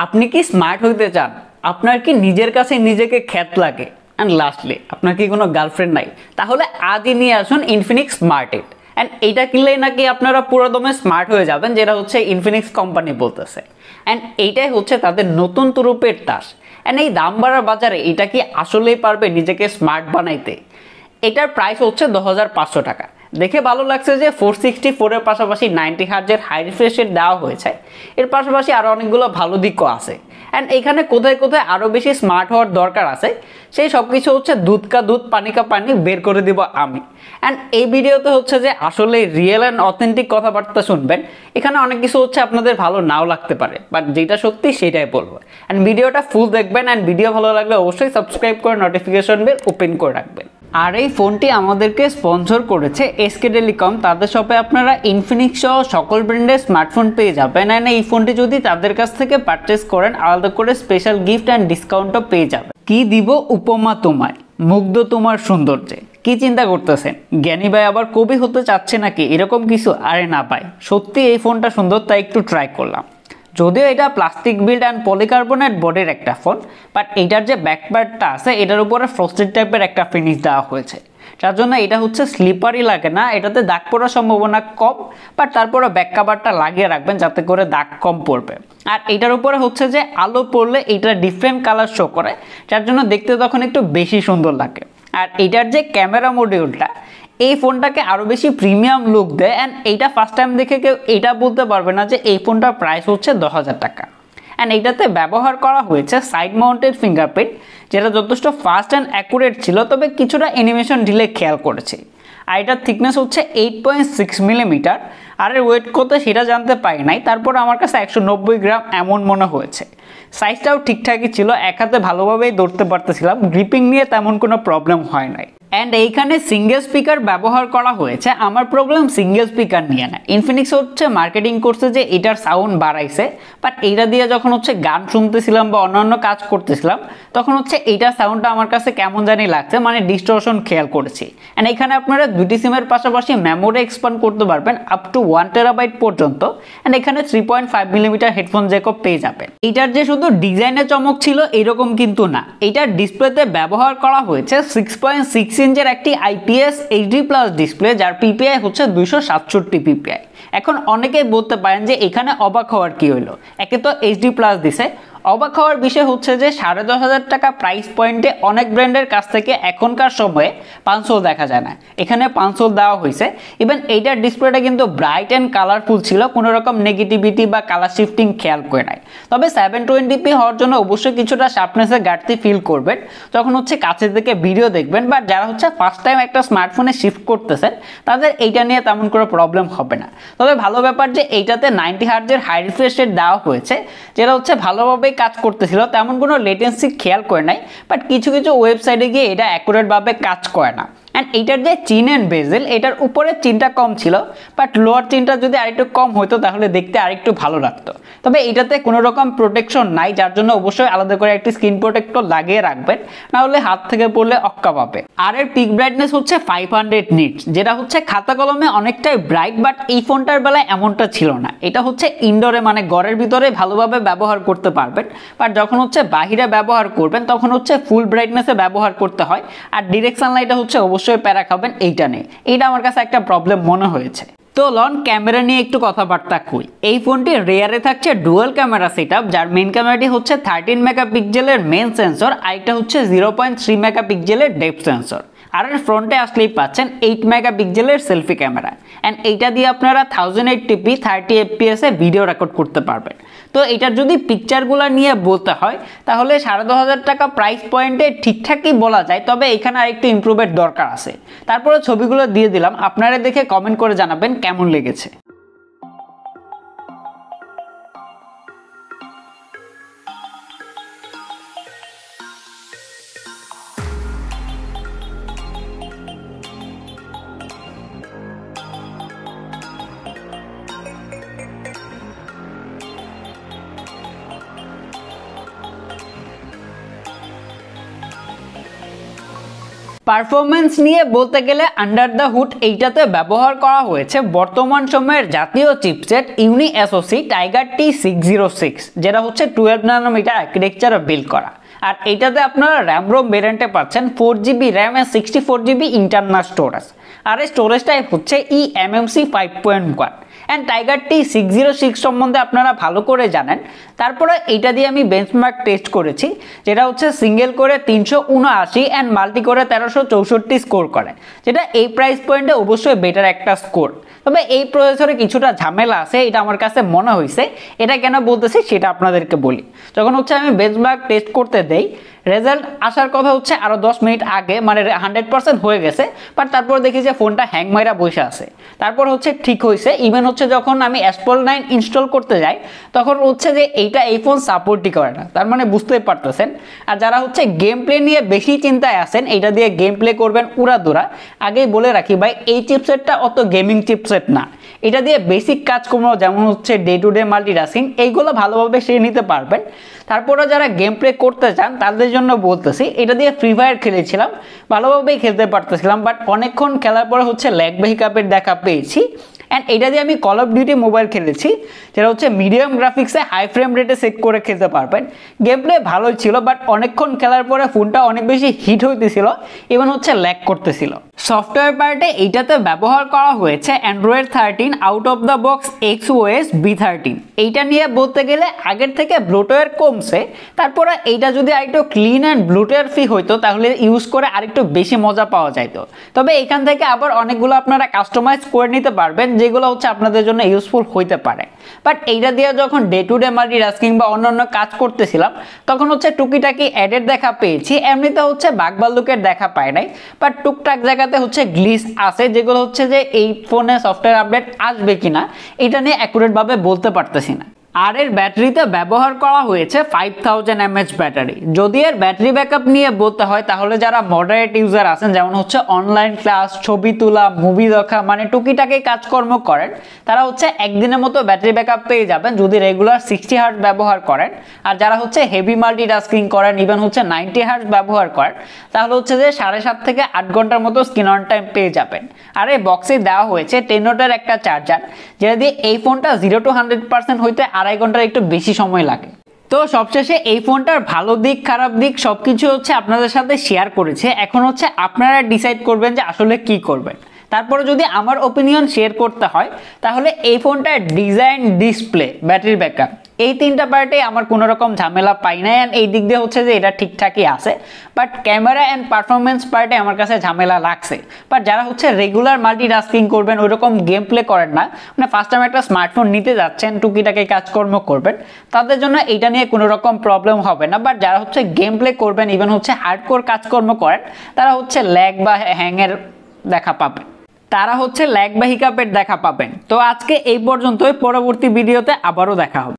আপনি কি স্মার্ট হইতে চান? আপনার কি নিজের কাছে নিজেকে খ্যাত লাগে? অ্যান্ড লাস্টলি আপনার কি কোনো গার্লফ্রেন্ড নাই? তাহলে আজই নিয়ে আসুন ইনফিনিক্স স্মার্ট 8। অ্যান্ড এইটা কিনলেই নাকি আপনারা পুরো দমে স্মার্ট হয়ে যাবেন, যেটা হচ্ছে ইনফিনিক্স কোম্পানি বলতেছে। অ্যান্ড এইটাই হচ্ছে তাদের নতুন তুরুপের তাস। অ্যান্ড এই দাম বাড়ার বাজারে এটা কি আসলেই পারবে নিজেকে স্মার্ট বানাইতে? এটার প্রাইস হচ্ছে 10,500 টাকা। দেখে ভালো লাগছে যে 464 এর পাশাপাশি 90 হার্জের হাই রিফ্রেশের দেওয়া হয়েছে। এর পাশাপাশি আরও অনেকগুলো ভালো দিকও আছে। অ্যান্ড এখানে কোথায় কোথায় আরও বেশি স্মার্ট হওয়ার দরকার আছে সেই সব কিছু হচ্ছে দুধ কা দুধ পানি কা পানি বের করে দিব আমি। অ্যান্ড এই ভিডিওতে হচ্ছে যে আসলে রিয়েল অ্যান্ড অথেন্টিক কথাবার্তা শুনবেন। এখানে অনেক কিছু হচ্ছে আপনাদের ভালো নাও লাগতে পারে, বাট যেটা সত্যি সেটাই বলবো। অ্যান্ড ভিডিওটা ফুল দেখবেন। অ্যান্ড ভিডিও ভালো লাগলে অবশ্যই সাবস্ক্রাইব করে নোটিফিকেশন বেল ওপেন করে রাখবেন। আর এই ফোনটি আমাদেরকে স্পন্সর করেছে এসকে টেলিকম। তাদের শপে আপনারা ইনফিনিক্স সহ সকল ব্র্যান্ডের স্মার্টফোন পেয়ে যাবেন। অ্যান্ড এই ফোনটি যদি তাদের কাছ থেকে পারচেস করেন আলাদা করে স্পেশাল গিফট অ্যান্ড ডিসকাউন্টও পেয়ে যাবেন। কি দিব উপমা তোমায়, মুগ্ধ তোমার সৌন্দর্যে। কি চিন্তা করতেছেন, জ্ঞানী ভাই আবার কবি হতে চাচ্ছে নাকি এরকম কিছু? আরে না ভাই, সত্যি এই ফোনটা সুন্দর, তাই একটু ট্রাই করলাম। যদিও এটা প্লাস্টিক বিল্ড অ্যান্ড পলিকার্বনেট বডির একটা ফোন, বাট এইটার যে ব্যাকপ্যাডটা আছে এটার উপরে ফ্রস্টেড টাইপের একটা ফিনিশ দেওয়া হয়েছে, যার জন্য এটা হচ্ছে স্লিপারই লাগে না। এটাতে দাগ পড়ার সম্ভাবনা কম, বাট তারপরে ব্যাক কাভারটা লাগিয়ে রাখবেন যাতে করে দাগ কম পড়বে। আর এটার উপরে হচ্ছে যে আলো পড়লে এইটা ডিফারেন্ট কালার শো করে, যার জন্য দেখতে তখন একটু বেশি সুন্দর লাগে। আর এটার যে ক্যামেরা মডিউলটা এই ফোনটাকে আরও বেশি প্রিমিয়াম লুক দেয়। অ্যান্ড এইটা ফার্স্ট টাইম দেখে কেউ এটা বলতে পারবে না যে এই ফোনটার প্রাইস হচ্ছে 10,000 টাকা। অ্যান্ড এইটাতে ব্যবহার করা হয়েছে সাইড মাউন্টেড ফিঙ্গারপ্রিন্ট, যেটা যথেষ্ট ফাস্ট অ্যান্ড অ্যাকুরেট ছিল, তবে কিছুটা অ্যানিমেশন ডিলে খেয়াল করেছি। আর এটার থিকনেস হচ্ছে 8.6 মিলিমিটার। আর এর ওয়েট কত সেটা জানতে পারি নাই, তারপর আমার কাছে 190 গ্রাম এমন মনে হয়েছে। সাইজটাও ঠিকঠাকই ছিল, এক হাতে ভালোভাবেই ধরতে পারতেছিলাম, গ্রিপিং নিয়ে তেমন কোনো প্রবলেম হয় নাই। অ্যান্ড এইখানে সিঙ্গেল স্পিকার ব্যবহার করা হয়েছে। আমার প্রবলেম সিঙ্গেল স্পিকার নিয়ে না। ইনফিনিক্স হচ্ছে মার্কেটিং করছে যে এটার সাউন্ড বাড়াইছে, বাট এইটা দিয়ে যখন হচ্ছে গান শুনতেছিলাম বা অন্যান্য কাজ করতেছিলাম তখন হচ্ছে এইটার সাউন্ডটা আমার কাছে কেমন জানি লাগছে, মানে ডিস্টরশন খেয়াল করেছি। অ্যান্ড এখানে আপনারা দুটি সিমের পাশাপাশি মেমোরি এক্সপান্ড করতে পারবেন আপ টু 1 টেরাবাইট পর্যন্ত। অ্যান্ড এখানে 3.5 মিলিমিটার হেডফোন জ্যাকও পেয়ে যাবেন। এটার যে শুধু ডিজাইনে চমক ছিল এরকম কিন্তু না, এটার ডিসপ্লেতে ব্যবহার করা হয়েছে 6.6 ইঞ্চের একটি IPS HD+ ডিসপ্লে, যার PPI হচ্ছে 267 PPI। এখন অনেকেই বলতে পারেন যে এখানে অবাক হওয়ার কি হইলো, একে তো HD+ দিছে। অবাক হওয়ার বিষয় হচ্ছে যে 10,500 টাকা প্রাইস পয়েন্টে অনেক ব্র্যান্ডের কাছ থেকে এখনকার সময়ে পাঞ্চল দেখা যায় না, এখানে পাঞ্চল দেওয়া হয়েছে। ইভেন এইটার ডিসপ্লেটা কিন্তু ব্রাইট অ্যান্ড কালারফুল ছিল, কোনো রকম নেগেটিভিটি বা কালার শিফটিং খেয়াল করে নাই। তবে 720p হওয়ার জন্য অবশ্যই কিছুটা শার্পনেসের ঘাটতি ফিল করবেন যখন হচ্ছে কাছে থেকে ভিডিও দেখবেন। বাট যারা হচ্ছে ফার্স্ট টাইম একটা স্মার্টফোনে শিফট করতেছেন তাদের এইটা নিয়ে তেমন কোনো প্রবলেম হবে না। তবে ভালো ব্যাপার যে এইটাতে 90 হার্জের হাই রিফ্রেশ রেট দেওয়া হয়েছে, যেটা হচ্ছে ভালোভাবে কাজ করতেছিল, তেমন কোনো লেটেন্সি খেয়াল করে নাই। বাট কিছু কিছু ওয়েবসাইটে গিয়ে এটা অ্যাকুরেটভাবে কাজ করে না। অ্যান্ড এইটার যে চিন অ্যান্ড বেজেল, এটার উপরের চিনটা কম ছিল, বাট লোয়ার চিনটা যদি আরেকটু কম হতো তাহলে দেখতে আরেকটু ভালো লাগতো। তবে এটাতে কোনো রকম প্রোটেকশন নাই, যার জন্য অবশ্যই আলাদা করে একটি স্ক্রিন প্রোটেক্টর লাগিয়ে রাখবেন, না হলে হাত থেকে পড়লে অক্কা পাবে। আর এর পিক ব্রাইটনেস হচ্ছে 500 নিটস, যেটা হচ্ছে খাতা কলমে অনেকটাই ব্রাইট, বাট এই ফোনটার বেলায় এমনটা ছিল না। এটা হচ্ছে ইনডোরে মানে ঘরের ভিতরে ভালোভাবে ব্যবহার করতে পারবেন, বাট যখন হচ্ছে বাহিরে ব্যবহার করবেন তখন হচ্ছে ফুল ব্রাইটনেসে ব্যবহার করতে হয়। আর ডিরেক্ট সানলাইটটা হচ্ছে অবশ্যই প্যারা খাবেন, এইটা নেই। এইটা আমার কাছে একটা প্রবলেম মনে হয়েছে। তো লন ক্যামেরা নিয়ে একটু কথাবার্তা কই। এই ফোনটি রেয়ারে থাকছে ডুয়াল ক্যামেরা সেটআপ, যার মেইন ক্যামেরাটি হচ্ছে 13 মেগাপিক্সেলের মেইন সেন্সর, আরেকটা হচ্ছে 0.3 মেগাপিক্সেলের ডেপথ সেন্সর। আর এর ফ্রন্টে আসলেই পাচ্ছেন 8 মেগাপিক্সেলের সেলফি ক্যামেরা। অ্যান্ড এইটা দিয়ে আপনারা 1080p 30 fps এ ভিডিও রেকর্ড করতে পারবেন। তো এটার যদি পিকচারগুলো নিয়ে বলতে হয় তাহলে 10,500 টাকা প্রাইস পয়েন্টে ঠিকঠাকই বলা যায়, তবে এখানে আরেকটু ইমপ্রুভের দরকার আছে। তারপরে ছবিগুলো দিয়ে দিলাম, আপনারা দেখে কমেন্ট করে জানাবেন কেমন লেগেছে। পারফরমেন্স নিয়ে বলতে গেলে আন্ডার দ্য হুড এইটাতে ব্যবহার করা হয়েছে বর্তমান সময়ের জাতীয় চিপসেট ইউনি এসওসি টাইগার T606, যেটা হচ্ছে 12 ন্যানোমিটার আর্কিটেকচারে বিল্ড করা। আর এইটাতে আপনারা র্যাম রোম ভেরিয়েন্টে পাচ্ছেন 4GB র্যাম এর 64GB ইন্টারনাল স্টোরেজ। আর এই স্টোরেজ টাইপ হচ্ছে eMMC 5.1 অ্যান্ড টাইগার T606 সম্বন্ধে আপনারা ভালো করে জানেন। তারপরে এইটা দিয়ে আমি বেঞ্চমার্ক টেস্ট করেছি, যেটা হচ্ছে সিঙ্গেল করে 379 অ্যান্ড মাল্টি করে 1364 স্কোর করে, যেটা এই প্রাইস পয়েন্টে অবশ্যই বেটার একটা স্কোর। তবে এই প্রসেসরে কিছুটা ঝামেলা আছে, এটা আমার কাছে মনে হয়েছে। এটা কেন বলতেছি সেটা আপনাদেরকে বলি। যখন হচ্ছে আমি বেঞ্চমার্ক টেস্ট করতে দেই, রেজাল্ট আসার কথা হচ্ছে আরো 10 মিনিট আগে, মানে 100% হয়ে গেছে, বাট তারপর দেখি যে ফোনটা হ্যাং মাইরা বসে আছে। তারপর হচ্ছে ঠিক হয়েছে। ইভেন হচ্ছে যখন আমি অ্যাপল 9 ইনস্টল করতে যাই, তখন হচ্ছে যে এইটা এই ফোন সাপোর্টই করে না। তার মানে বুঝতেই পারতেছেন। আর যারা হচ্ছে গেম প্লে নিয়ে বেশি চিন্তায় আছেন, এইটা দিয়ে গেম প্লে করবেন উড়াদুরা, আগেই বলে রাখি ভাই, এই চিপসেটটা অত গেমিং চিপসেট না। এটা দিয়ে বেসিক কাজকর্ম যেমন হচ্ছে ডে টু ডে মাল্টিটাস্কিং এইগুলো ভালোভাবে শিখে নিতে পারবেন। তারপরে যারা গেম প্লে করতে চান তাদের জন্য বলতেছি, এটা দিয়ে ফ্রি ফায়ার খেলেছিলাম, ভালোভাবেই খেলতে পারতেছিলাম, বাট অনেকক্ষণ খেলার পরে হচ্ছে ল্যাগ ব্যাকআপের দেখা পেয়েছি। অ্যান্ড এটা দিয়ে আমি কল অফ ডিউটি মোবাইল খেলেছি, যেটা হচ্ছে মিডিয়াম গ্রাফিক্সে হাই ফ্রেম রেটে সেট করে খেলতে পারবেন। গেম প্লে ভালোই ছিল, বাট অনেকক্ষণ খেলার পরে ফোনটা অনেক বেশি হিট হইতেছিল, ইভেন হচ্ছে ল্যাগ করতেছিল। সফটওয়্যার পার্টে এইটাতে ব্যবহার করা হয়েছে Android 13 out of the box XOS B13। এইটা নিয়ে বলতে গেলে আগের থেকে ব্লুটওয়্যার কমছে। তারপরে এইটা যদি আরেকটু ক্লিন অ্যান্ড ব্লুটওয়্যার ফ্রি হইতো তাহলে ইউজ করে আরেকটু বেশি মজা পাওয়া যাইতো। তবে এখান থেকে আবার অনেকগুলো আপনারা কাস্টমাইজ করে নিতে পারবেন, যেগুলো হচ্ছে আপনাদের জন্য ইউজফুল হইতে পারে। বাট এইটা দিয়ে যখন ডে টু ডে মাল্টিটাস্কিং বা অন্যান্য কাজ করতেছিলাম, তখন হচ্ছে টুকিটাকি অ্যাডের দেখা পেয়েছি, এমনিতে হচ্ছে বাগবাল্লুকের দেখা পায় নাই। বাট টুকটাক জায়গাতে হচ্ছে গ্লিচ আছে, যেগুলো হচ্ছে যে এই ফোনে সফটওয়্যার আপডেট আসবে কিনা এটা নিয়ে অ্যাকুরেট ভাবে বলতে পারতেছি না। আর এর ব্যাটারিতে ব্যবহার করা হয়েছে 5000 mAh ব্যাটারি। যদি এর ব্যাটারি ব্যাকআপ নিয়ে বলতে হয় তাহলে যারা মডারেট ইউজার আছেন, যেমন হচ্ছে অনলাইন ক্লাস, ছবি তোলা, মুভি দেখা, মানে টুকিটাকি কাজকর্ম করেন, তারা হচ্ছে একদিনের মতো ব্যাটারি ব্যাকআপ পেয়ে যাবেন যদি রেগুলার 60 হার্টজ ব্যবহার করেন। আর যারা হচ্ছে হেভি মাল্টিটাস্কিং করেন, ইভেন হচ্ছে 90 হার্টজ ব্যবহার করেন, তাহলে হচ্ছে যে 7.5 থেকে 8 ঘন্টার মতো স্ক্রিন অন টাইম পেয়ে যাবেন। আর এই বক্সে দেওয়া হয়েছে 10 ওয়াটের একটা চার্জার, যেটা দিয়ে এই ফোনটা 0 to 100% হইতে 2.5 ঘন্টার একটু বেশি সময় লাগে। তো সবশেষে এই ফোনটার ভালো দিক খারাপ দিক সবকিছু হচ্ছে আপনাদের সাথে শেয়ার করেছে। এখন হচ্ছে আপনারা ডিসাইড করবেন যে আসলে কি করবেন। তারপরে যদি আমার ওপিনিয়ন শেয়ার করতে হয় তাহলে এই ফোনটার ডিজাইন, ডিসপ্লে, ব্যাটারি ব্যাকআপ এই তিনটা পার্টে আমার কোনো রকম ঝামেলা পাই নাই। অ্যান্ড এই দিক দিয়ে হচ্ছে যে এটা ঠিকঠাকই আছে। বাট ক্যামেরা অ্যান্ড পারফরমেন্স পার্টে আমার কাছে ঝামেলা লাগছে। বাট যারা হচ্ছে রেগুলার মাল্টিটাস্কিং করবেন, ওইরকম গেম প্লে করেন না, মানে ফার্স্ট টাইম একটা স্মার্টফোন নিতে যাচ্ছেন, টুকিটাকি কাজকর্ম করবেন, তাদের জন্য এইটা নিয়ে কোনো রকম প্রবলেম হবে না। বাট যারা হচ্ছে গেম প্লে করবেন, ইভেন হচ্ছে হার্ডকোর কাজকর্ম করেন, তারা হচ্ছে ল্যাগ বা হ্যাংয়ের দেখা পাবেন, তারা হচ্ছে ল্যাগ বা হিকাপের দেখা পাবেন। তো আজকে এই পর্যন্তই, পরবর্তী ভিডিওতে আবারও দেখা হবে।